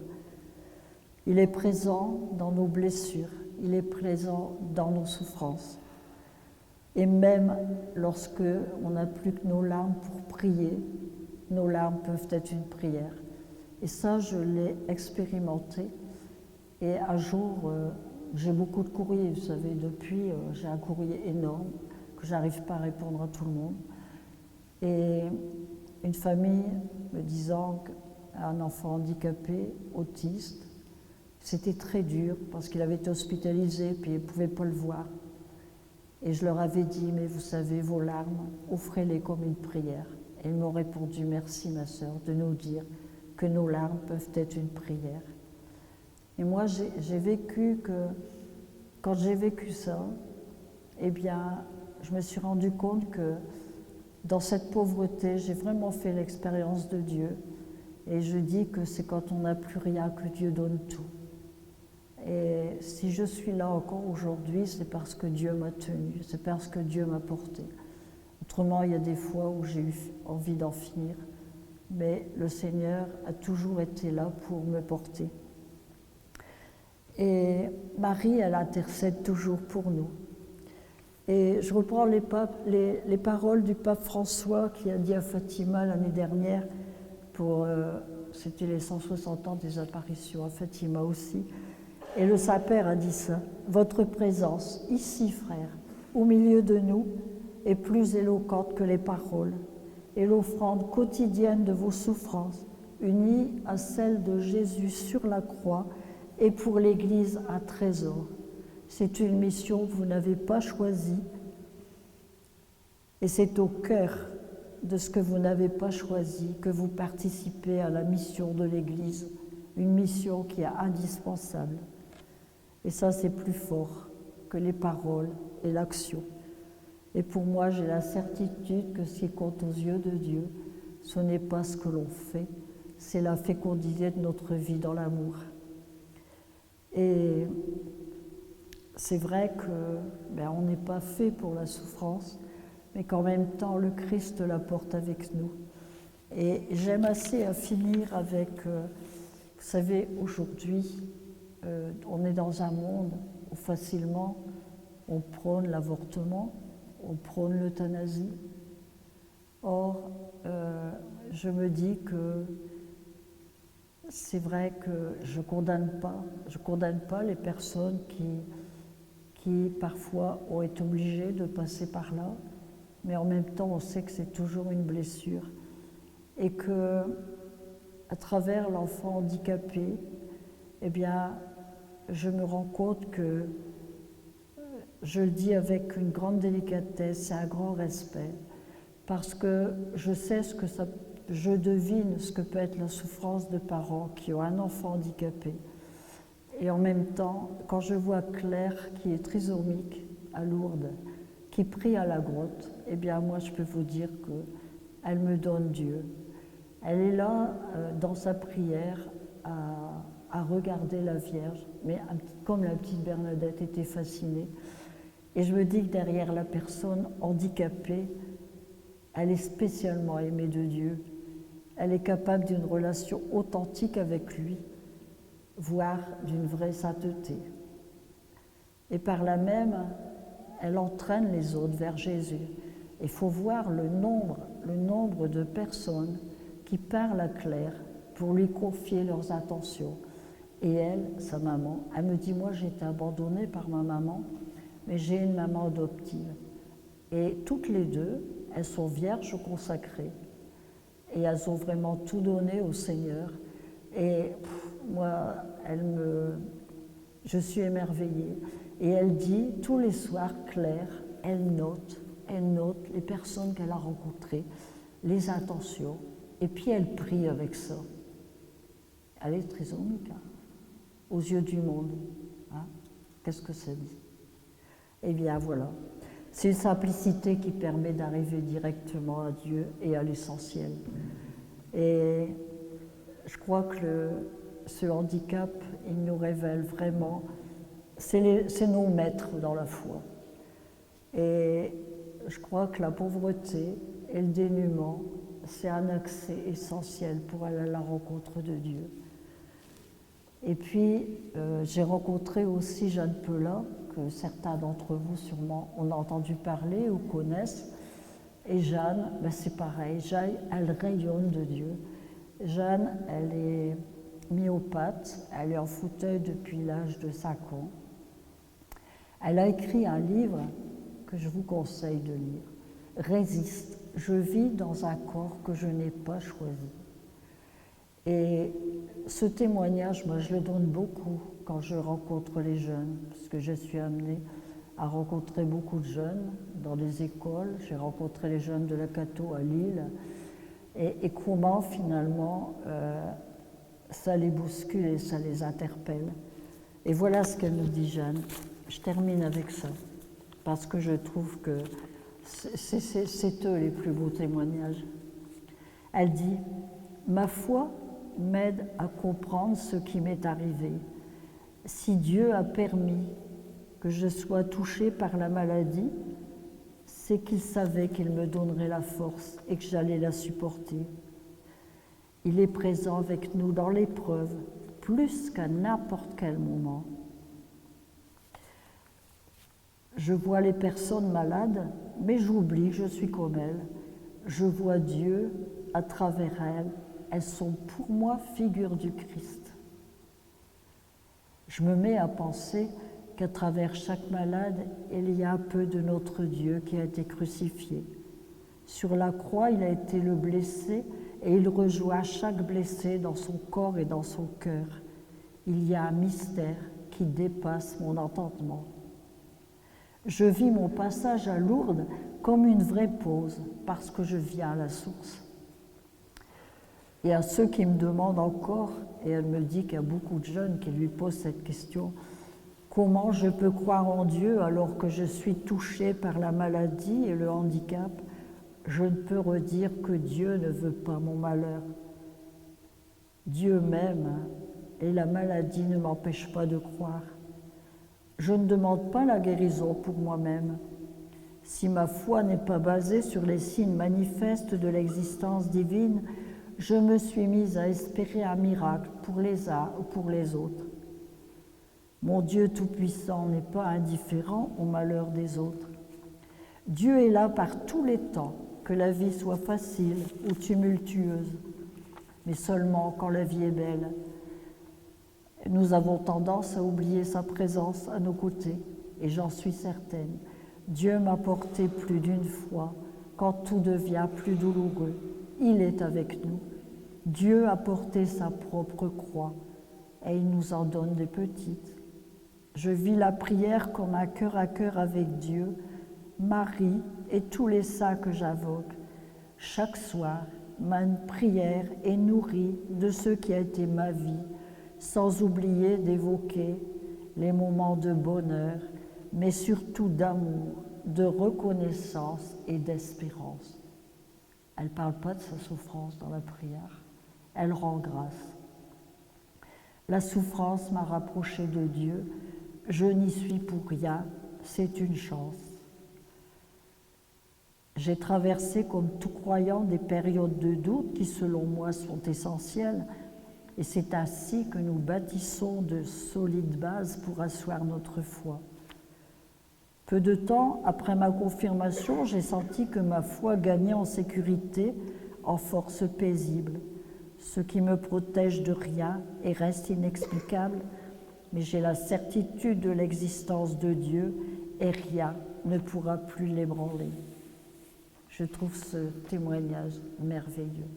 Speaker 1: Il est présent dans nos blessures, il est présent dans nos souffrances. Et même lorsque on n'a plus que nos larmes pour prier, nos larmes peuvent être une prière. Et ça, je l'ai expérimenté. Et un jour, j'ai beaucoup de courriers, vous savez, depuis, j'ai un courrier énorme que j'arrive pas à répondre à tout le monde. Et une famille me disant qu'un enfant handicapé, autiste, c'était très dur parce qu'il avait été hospitalisé puis il ne pouvait pas le voir. Et je leur avais dit, mais vous savez, vos larmes, offrez-les comme une prière. Et ils m'ont répondu, merci ma sœur, de nous dire que nos larmes peuvent être une prière. Et moi, j'ai vécu que, quand j'ai vécu ça, eh bien, je me suis rendu compte que dans cette pauvreté, j'ai vraiment fait l'expérience de Dieu. Et je dis que c'est quand on n'a plus rien que Dieu donne tout. Et si je suis là encore aujourd'hui, c'est parce que Dieu m'a tenu, c'est parce que Dieu m'a porté. Autrement, il y a des fois où j'ai eu envie d'en finir, mais le Seigneur a toujours été là pour me porter. Et Marie, elle intercède toujours pour nous. Et je reprends les paroles du pape François qui a dit à Fatima l'année dernière, c'était les 160 ans des apparitions à Fatima aussi, et le Saint-Père a dit ça, « Votre présence, ici, frère, au milieu de nous, est plus éloquente que les paroles, et l'offrande quotidienne de vos souffrances, unie à celle de Jésus sur la croix, est pour l'Église un trésor. C'est une mission que vous n'avez pas choisie, et c'est au cœur de ce que vous n'avez pas choisi que vous participez à la mission de l'Église, une mission qui est indispensable. Et ça, c'est plus fort que les paroles et l'action. Et pour moi, j'ai la certitude que ce qui compte aux yeux de Dieu, ce n'est pas ce que l'on fait, c'est la fécondité de notre vie dans l'amour. Et c'est vrai que on n'est pas fait pour la souffrance, mais qu'en même temps, le Christ la porte avec nous. Et j'aime assez à finir avec, vous savez, aujourd'hui, on est dans un monde où facilement on prône l'avortement, on prône l'euthanasie. Or, je me dis que c'est vrai que je condamne pas les personnes qui parfois ont été obligées de passer par là, mais en même temps on sait que c'est toujours une blessure et que à travers l'enfant handicapé, eh bien, je me rends compte que, je le dis avec une grande délicatesse et un grand respect, parce que je sais je devine ce que peut être la souffrance de parents qui ont un enfant handicapé. Et en même temps, quand je vois Claire, qui est trisomique à Lourdes, qui prie à la grotte, eh bien moi je peux vous dire qu'elle me donne Dieu. Elle est là, dans sa prière, à regarder la Vierge, mais comme la petite Bernadette était fascinée. Et je me dis que derrière la personne handicapée, elle est spécialement aimée de Dieu. Elle est capable d'une relation authentique avec lui, voire d'une vraie sainteté. Et par là même, elle entraîne les autres vers Jésus. Il faut voir le nombre de personnes qui parlent à Claire pour lui confier leurs intentions. Et elle, sa maman, elle me dit, moi j'ai été abandonnée par ma maman, mais j'ai une maman adoptive. Et toutes les deux, elles sont vierges consacrées. Et elles ont vraiment tout donné au Seigneur. Et moi, je suis émerveillée. Et elle dit, tous les soirs, Claire, elle note les personnes qu'elle a rencontrées, les intentions, et puis elle prie avec ça. Elle est trisomique, hein, aux yeux du monde. Hein. Qu'est-ce que ça dit? Eh bien voilà, c'est une simplicité qui permet d'arriver directement à Dieu et à l'essentiel. Et je crois que ce handicap, il nous révèle vraiment, c'est nos maîtres dans la foi. Et je crois que la pauvreté et le dénuement, c'est un accès essentiel pour aller à la rencontre de Dieu. Et puis, j'ai rencontré aussi Jeanne Pelin, que certains d'entre vous sûrement ont entendu parler ou connaissent. Et Jeanne, ben c'est pareil, Jeanne, elle rayonne de Dieu. Jeanne, elle est myopathe, elle est en fauteuil depuis l'âge de 5 ans. Elle a écrit un livre que je vous conseille de lire. Résiste, je vis dans un corps que je n'ai pas choisi. Et ce témoignage, moi, je le donne beaucoup quand je rencontre les jeunes, parce que je suis amenée à rencontrer beaucoup de jeunes dans les écoles. J'ai rencontré les jeunes de la Cato à Lille, et comment finalement ça les bouscule et ça les interpelle. Et voilà ce qu'elle nous dit, Jeanne. Je termine avec ça, parce que je trouve que c'est eux les plus beaux témoignages. Elle dit « Ma foi m'aide à comprendre ce qui m'est arrivé. Si Dieu a permis que je sois touchée par la maladie, c'est qu'il savait qu'il me donnerait la force et que j'allais la supporter. Il est présent avec nous dans l'épreuve, plus qu'à n'importe quel moment. Je vois les personnes malades, mais j'oublie que je suis comme elles. Je vois Dieu à travers elles. Elles sont pour moi figures du Christ. Je me mets à penser qu'à travers chaque malade, il y a un peu de notre Dieu qui a été crucifié. Sur la croix, il a été le blessé et il rejoint chaque blessé dans son corps et dans son cœur. Il y a un mystère qui dépasse mon entendement. Je vis mon passage à Lourdes comme une vraie pause parce que je viens à la source. Et à ceux qui me demandent encore, et elle me dit qu'il y a beaucoup de jeunes qui lui posent cette question, comment je peux croire en Dieu alors que je suis touchée par la maladie et le handicap? Je ne peux redire que Dieu ne veut pas mon malheur. Dieu m'aime et la maladie ne m'empêche pas de croire. Je ne demande pas la guérison pour moi-même. Si ma foi n'est pas basée sur les signes manifestes de l'existence divine, je me suis mise à espérer un miracle pour les uns ou pour les autres. Mon Dieu Tout-Puissant n'est pas indifférent au malheur des autres. Dieu est là par tous les temps, que la vie soit facile ou tumultueuse, mais seulement quand la vie est belle. Nous avons tendance à oublier sa présence à nos côtés, et j'en suis certaine. Dieu m'a porté plus d'une fois, quand tout devient plus douloureux. Il est avec nous. Dieu a porté sa propre croix, et il nous en donne des petites. Je vis la prière comme un cœur à cœur avec Dieu, Marie et tous les saints que j'invoque. Chaque soir, ma prière est nourrie de ce qui a été ma vie, sans oublier d'évoquer les moments de bonheur, mais surtout d'amour, de reconnaissance et d'espérance. Elle ne parle pas de sa souffrance dans la prière, elle rend grâce. La souffrance m'a rapproché de Dieu. Je n'y suis pour rien, c'est une chance. J'ai traversé comme tout croyant des périodes de doute qui, selon moi, sont essentielles. Et c'est ainsi que nous bâtissons de solides bases pour asseoir notre foi. Peu de temps après ma confirmation, j'ai senti que ma foi gagnait en sécurité, en force paisible, ce qui me protège de rien et reste inexplicable, mais j'ai la certitude de l'existence de Dieu et rien ne pourra plus l'ébranler. Je trouve ce témoignage merveilleux.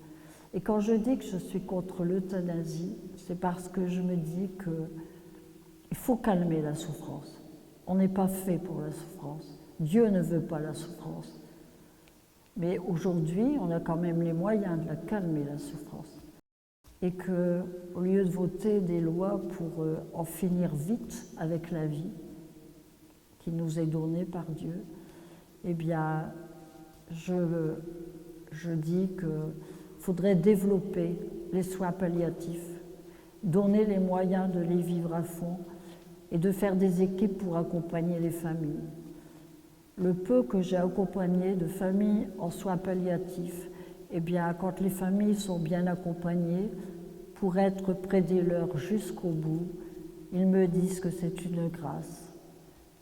Speaker 1: Et quand je dis que je suis contre l'euthanasie, c'est parce que je me dis qu'il faut calmer la souffrance. On n'est pas fait pour la souffrance. Dieu ne veut pas la souffrance. Mais aujourd'hui, on a quand même les moyens de la calmer, la souffrance. Et qu'au lieu de voter des lois pour en finir vite avec la vie qui nous est donnée par Dieu, eh bien, je dis qu'il faudrait développer les soins palliatifs, donner les moyens de les vivre à fond et de faire des équipes pour accompagner les familles. Le peu que j'ai accompagné de familles en soins palliatifs, eh bien, quand les familles sont bien accompagnées, pour être près des leurs jusqu'au bout, ils me disent que c'est une grâce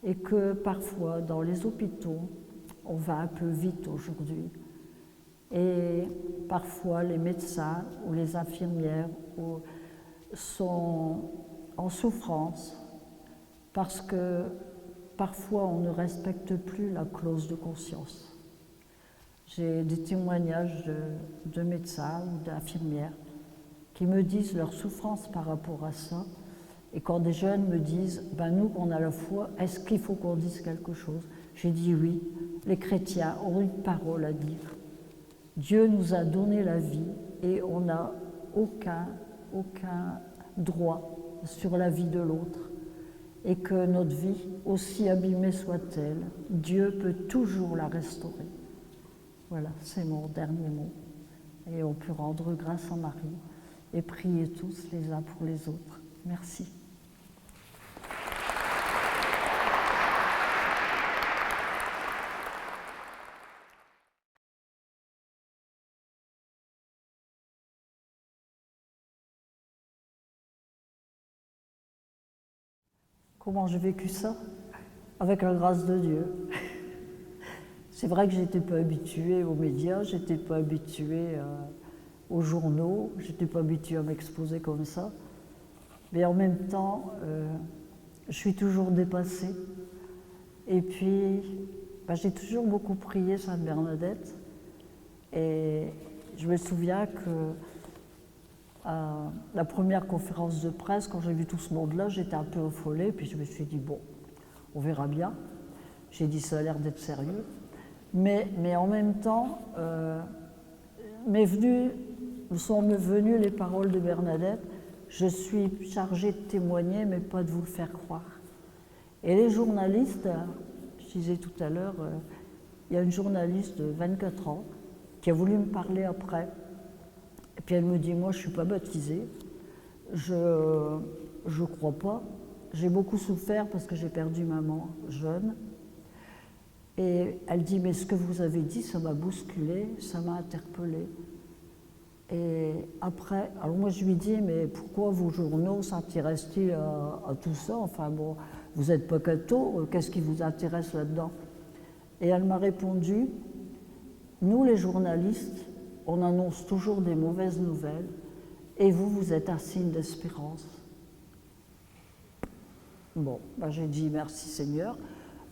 Speaker 1: et que parfois, dans les hôpitaux, on va un peu vite aujourd'hui. Et parfois, les médecins ou les infirmières sont en souffrance parce que parfois, on ne respecte plus la clause de conscience. J'ai des témoignages de médecins ou d'infirmières qui me disent leur souffrance par rapport à ça. Et quand des jeunes me disent, nous, on a la foi, est-ce qu'il faut qu'on dise quelque chose? J'ai dit oui, les chrétiens ont une parole à dire. Dieu nous a donné la vie et on n'a aucun droit sur la vie de l'autre. Et que notre vie, aussi abîmée soit-elle, Dieu peut toujours la restaurer. Voilà, c'est mon dernier mot. Et on peut rendre grâce à Marie et prier tous les uns pour les autres. Merci. Comment j'ai vécu ça? Avec la grâce de Dieu. C'est vrai que je n'étais pas habituée aux médias, je n'étais pas habituée aux journaux, je n'étais pas habituée à m'exposer comme ça. Mais en même temps, je suis toujours dépassée. Et puis, j'ai toujours beaucoup prié Sainte Bernadette. Et je me souviens que à la première conférence de presse, quand j'ai vu tout ce monde-là, j'étais un peu affolée, puis je me suis dit, bon, on verra bien. J'ai dit, ça a l'air d'être sérieux. Mais en même temps, sont me venues les paroles de Bernadette, je suis chargée de témoigner, mais pas de vous le faire croire. Et les journalistes, je disais tout à l'heure, il y a une journaliste de 24 ans qui a voulu me parler après. Et puis elle me dit, moi je ne suis pas baptisée, je crois pas, j'ai beaucoup souffert parce que j'ai perdu maman jeune. Et elle dit, mais ce que vous avez dit, ça m'a bousculée, ça m'a interpellée. Et après, alors moi je lui dis, mais pourquoi vos journaux s'intéressent-ils à tout ça? Enfin bon, vous n'êtes pas catho, qu'est-ce qui vous intéresse là-dedans? Et elle m'a répondu, nous les journalistes, on annonce toujours des mauvaises nouvelles, et vous êtes un signe d'espérance. Bon, j'ai dit merci Seigneur,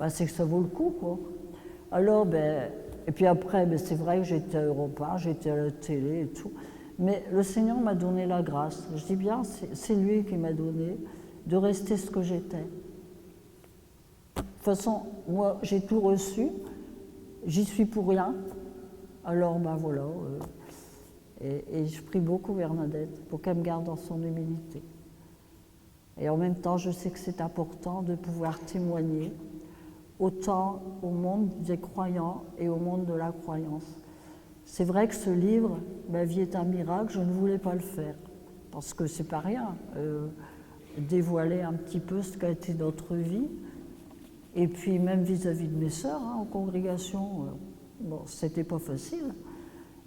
Speaker 1: c'est que ça vaut le coup, quoi. Alors, et puis après, c'est vrai que j'étais à Europe 1, j'étais à la télé et tout, mais le Seigneur m'a donné la grâce. Je dis bien, c'est lui qui m'a donné de rester ce que j'étais. De toute façon, moi, j'ai tout reçu, j'y suis pour rien. Alors, voilà, et je prie beaucoup Bernadette pour qu'elle me garde dans son humilité. Et en même temps, je sais que c'est important de pouvoir témoigner autant au monde des croyants et au monde de la croyance. C'est vrai que ce livre, Ma vie est un miracle, je ne voulais pas le faire, parce que c'est pas rien. dévoiler un petit peu ce qu'a été notre vie. Et puis même vis-à-vis de mes sœurs, en congrégation, bon, c'était pas facile.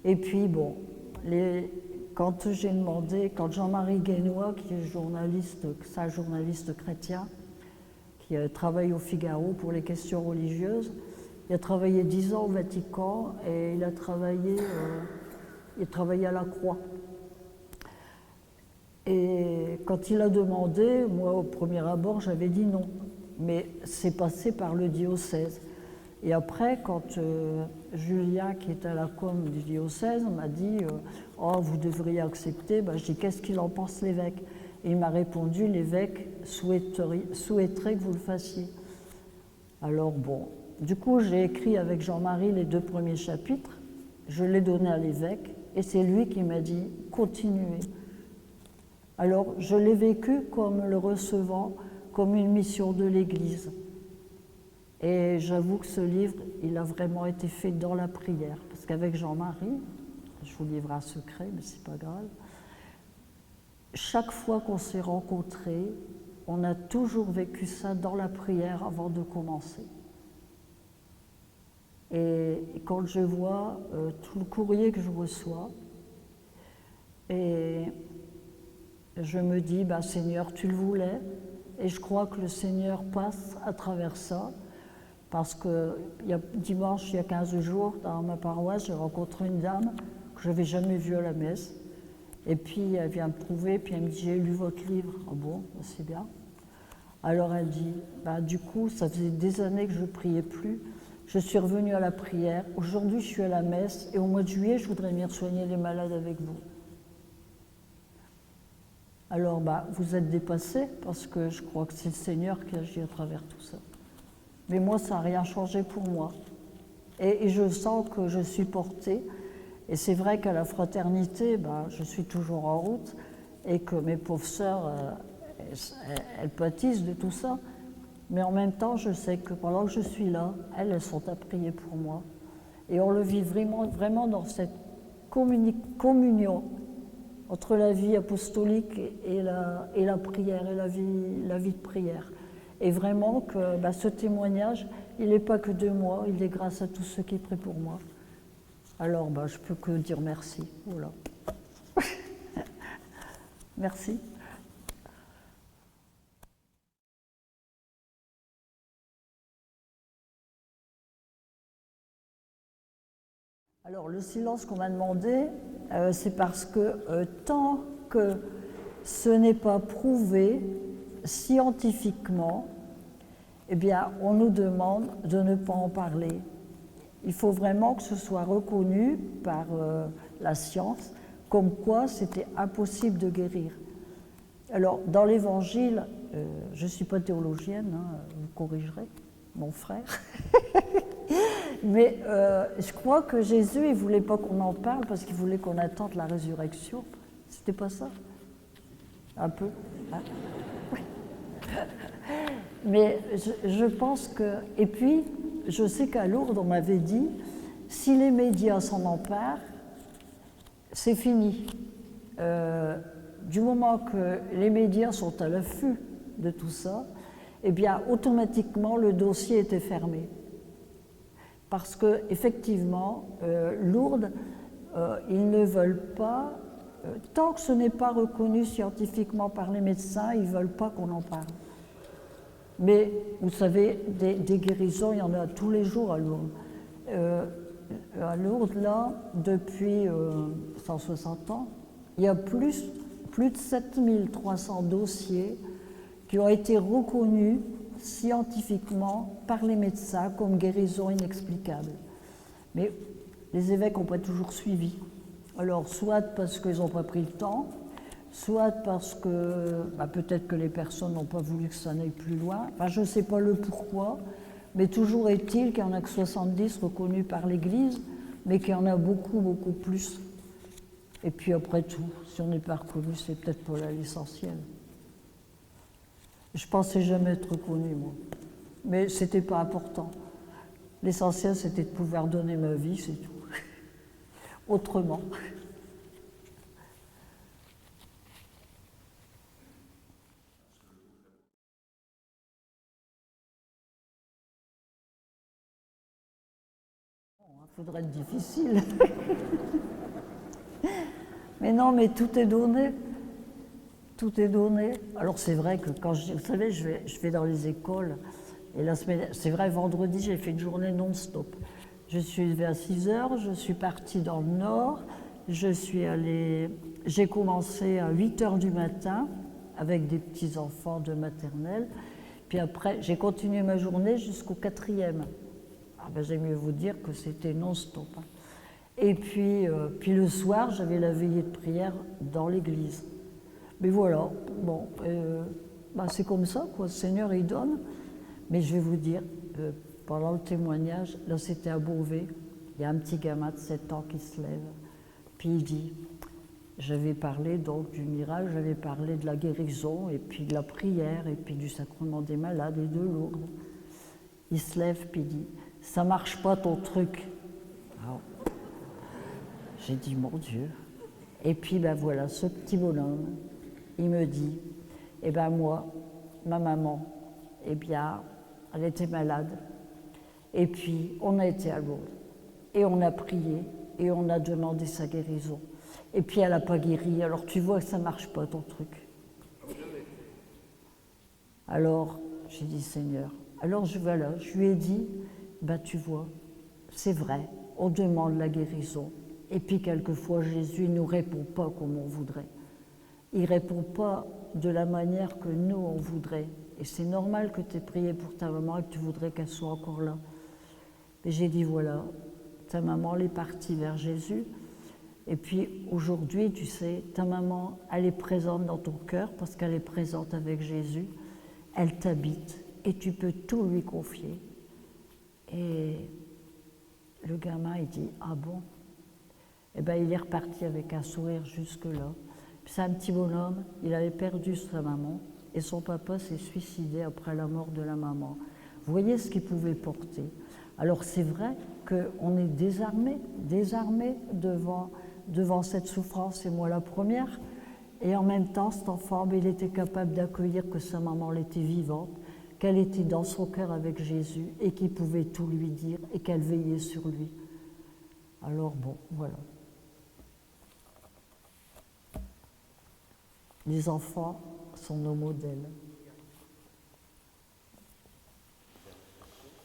Speaker 1: Et puis bon, quand j'ai demandé, quand Jean-Marie Guénois, qui est journaliste chrétien, qui travaille au Figaro pour les questions religieuses, il a travaillé 10 ans au Vatican et il travaillait à la Croix. Et quand il a demandé, moi au premier abord j'avais dit non, mais c'est passé par le diocèse. Et après, quand Julien, qui est à la com du diocèse, m'a dit « Oh, vous devriez accepter », je dis « Qu'est-ce qu'il en pense l'évêque ?» Et il m'a répondu « L'évêque souhaiterait que vous le fassiez ». Alors bon, du coup j'ai écrit avec Jean-Marie les 2 premiers chapitres, je l'ai donné à l'évêque, et c'est lui qui m'a dit « Continuez ». Alors je l'ai vécu comme le recevant, comme une mission de l'Église. Et j'avoue que ce livre, il a vraiment été fait dans la prière. Parce qu'avec Jean-Marie, je vous livre un secret, mais c'est pas grave, chaque fois qu'on s'est rencontrés, on a toujours vécu ça dans la prière avant de commencer. Et quand je vois tout le courrier que je reçois, et je me dis, Seigneur, tu le voulais, et je crois que le Seigneur passe à travers ça. Parce que dimanche, il y a 15 jours, dans ma paroisse, j'ai rencontré une dame que je n'avais jamais vue à la messe. Et puis, elle vient me trouver, puis elle me dit « J'ai lu votre livre. » Ah bon, c'est bien. Alors elle dit « Du coup, ça faisait des années que je ne priais plus. Je suis revenue à la prière. Aujourd'hui, je suis à la messe. Et au mois de juillet, je voudrais venir soigner les malades avec vous. » Alors, vous êtes dépassés, parce que je crois que c'est le Seigneur qui agit à travers tout ça. Mais moi, ça n'a rien changé pour moi. Et je sens que je suis portée. Et c'est vrai qu'à la fraternité, je suis toujours en route et que mes pauvres sœurs, elles pâtissent de tout ça. Mais en même temps, je sais que pendant que je suis là, elles sont à prier pour moi. Et on le vit vraiment dans cette communion entre la vie apostolique et la prière, et la vie de prière. Et vraiment que ce témoignage, il n'est pas que de moi, il est grâce à tous ceux qui prient pour moi. Alors je peux que dire merci. Voilà. Merci. Alors le silence qu'on m'a demandé, c'est parce que tant que ce n'est pas prouvé scientifiquement, eh bien, on nous demande de ne pas en parler. Il faut vraiment que ce soit reconnu par la science, comme quoi c'était impossible de guérir. Alors, dans l'Évangile, je ne suis pas théologienne, vous corrigerez, mon frère, mais je crois que Jésus, il ne voulait pas qu'on en parle parce qu'il voulait qu'on attende la résurrection. C'était pas ça? Un peu, hein? Mais je pense que... Et puis, je sais qu'à Lourdes, on m'avait dit, si les médias s'en emparent, c'est fini. Du moment que les médias sont à l'affût de tout ça, eh bien, automatiquement, le dossier était fermé. Parce qu'effectivement, Lourdes, ils ne veulent pas, tant que ce n'est pas reconnu scientifiquement par les médecins, ils ne veulent pas qu'on en parle. Mais vous savez, des guérisons, il y en a tous les jours à Lourdes. À Lourdes, là, depuis 160 ans, il y a plus de 7300 dossiers qui ont été reconnus scientifiquement par les médecins comme guérison inexplicable. Mais les évêques n'ont pas toujours suivi. Alors, soit parce qu'ils n'ont pas pris le temps, soit parce que peut-être que les personnes n'ont pas voulu que ça n'aille plus loin. Enfin, je ne sais pas le pourquoi, mais toujours est-il qu'il n'y en a que 70 reconnus par l'Église, mais qu'il y en a beaucoup, beaucoup plus. Et puis après tout, si on n'est pas reconnu, c'est peut-être pas là l'essentiel. Je pensais jamais être reconnu, moi. Mais ce n'était pas important. L'essentiel, c'était de pouvoir donner ma vie, c'est tout. Autrement. faudrait être difficile. Mais non, mais tout est donné. Tout est donné. Alors c'est vrai que quand vous savez, je vais dans les écoles, et la semaine, c'est vrai, vendredi, j'ai fait une journée non-stop. Je suis levée à 6 heures, je suis partie dans le nord, j'ai commencé à 8 heures du matin avec des petits-enfants de maternelle, puis après, j'ai continué ma journée jusqu'au 4e. Ah ben, j'aime mieux vous dire que c'était non-stop. Et puis le soir, j'avais la veillée de prière dans l'église. Mais voilà, bon, c'est comme ça, quoi. Le Seigneur, il donne. Mais je vais vous dire, pendant le témoignage, là c'était à Beauvais, il y a un petit gamin de 7 ans qui se lève, puis il dit, j'avais parlé donc du miracle, j'avais parlé de la guérison, et puis de la prière, et puis du sacrement des malades et de Lourdes. Il se lève, puis il dit, ça marche pas ton truc. Alors, j'ai dit, mon Dieu. Et puis ben voilà, ce petit bonhomme, il me dit, eh ben moi, ma maman, eh bien, elle était malade. Et puis, on a été à Lourdes. Et on a prié. Et on a demandé sa guérison. Et puis, elle n'a pas guéri. Alors, tu vois que ça ne marche pas, ton truc. Alors, j'ai dit, Seigneur. Alors, je lui ai dit, ben, tu vois, c'est vrai, on demande la guérison. Et puis, quelquefois, Jésus ne nous répond pas comme on voudrait. Il ne répond pas de la manière que nous, on voudrait. Et c'est normal que tu aies prié pour ta maman et que tu voudrais qu'elle soit encore là. Et j'ai dit, voilà, ta maman, elle est partie vers Jésus. Et puis aujourd'hui, tu sais, ta maman, elle est présente dans ton cœur parce qu'elle est présente avec Jésus. Elle t'habite et tu peux tout lui confier. Et le gamin, il dit, ah bon? Eh bien, il est reparti avec un sourire jusque-là. C'est un petit bonhomme, il avait perdu sa maman et son papa s'est suicidé après la mort de la maman. Vous voyez ce qu'il pouvait porter. Alors c'est vrai qu'on est désarmé devant cette souffrance, et moi la première. Et en même temps, cet enfant, il était capable d'accueillir que sa maman elle était vivante, qu'elle était dans son cœur avec Jésus et qu'il pouvait tout lui dire et qu'elle veillait sur lui. Alors bon, voilà. Les enfants sont nos modèles.